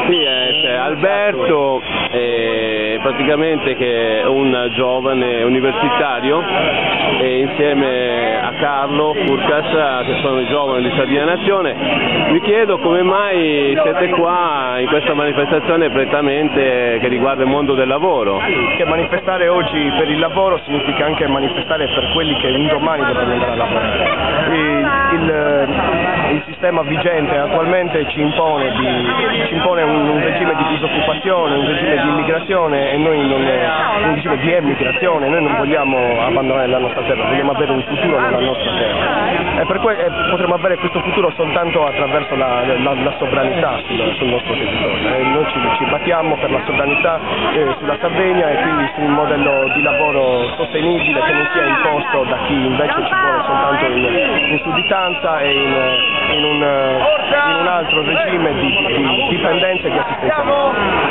Sì, c'è Alberto, praticamente che è un giovane universitario, e insieme a Carlo Furcas, che sono i giovani di Sardegna Nazione. Vi chiedo come mai siete qua in questa manifestazione prettamente che riguarda il mondo del lavoro. Che manifestare oggi per il lavoro significa anche manifestare per quelli che un domani dovranno andare a lavorare. Il sistema vigente attualmente ci impone un regime di disoccupazione, un regime di immigrazione e noi un regime di emigrazione. Noi non vogliamo abbandonare la nostra terra, vogliamo avere un futuro nella nostra terra e potremo avere questo futuro soltanto attraverso la sovranità sul nostro territorio. Noi ci battiamo per la sovranità sulla Sardegna e quindi su un modello di lavoro sostenibile che non sia imposto da chi invece ci vuole soltanto in sudditanza e in un altro regime di dipendenza e di assistenza.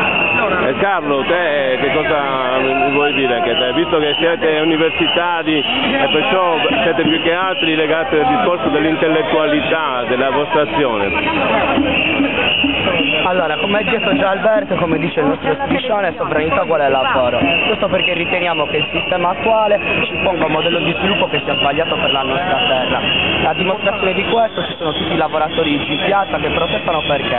Carlo, te che cosa mi vuoi dire anche te? Visto che siete universitari e perciò siete più che altri legati al discorso dell'intellettualità della vostra azione. Allora, come ha detto già Alberto, come dice il nostro striscione, sovranità uguale al lavoro. Questo perché riteniamo che il sistema attuale ci ponga un modello di sviluppo che sia sbagliato per la nostra terra. A dimostrazione di questo ci sono tutti i lavoratori in piazza che protestano perché?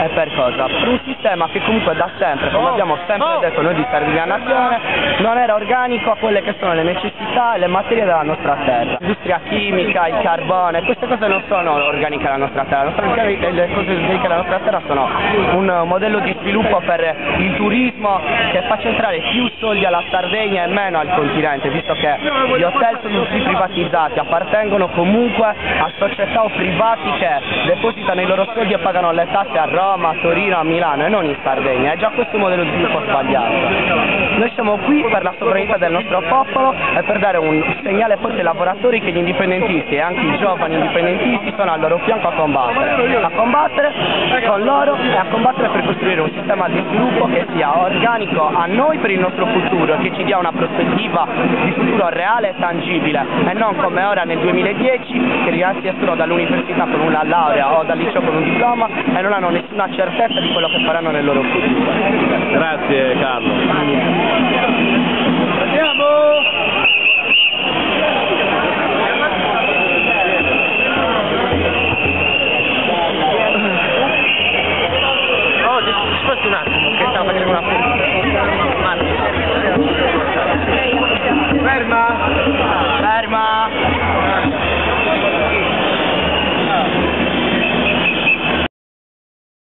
E per cosa? Per un sistema che comunque da sempre, come abbiamo sempre detto noi di Sardegna Nazione, non era organico a quelle che sono le necessità e le materie della nostra terra. L'industria chimica, il carbone, queste cose non sono organiche alla nostra terra. Le cose organiche alla nostra terra sono un modello di sviluppo per il turismo che faccia entrare più soldi alla Sardegna e meno al continente, visto che gli hotel sono tutti privatizzati, appartengono comunque a società o privati che depositano i loro soldi e pagano le tasse a Roma, a Torino, a Milano e non in Sardegna. È già questo modello di sviluppo sbagliato. Noi siamo qui per la sovranità del nostro popolo e per dare un segnale forte ai lavoratori che gli indipendentisti e anche i giovani indipendentisti sono al loro fianco a combattere con loro e a combattere per costruire un sistema di sviluppo che sia organico a noi per il nostro futuro, che ci dia una prospettiva di futuro reale e tangibile e non come ora nel 2010 che i ragazzi escono dall'università con una laurea o dal liceo con un diploma e non hanno nessuna certezza di quello che faranno nel loro futuro. Grazie Carlo. Andiamo!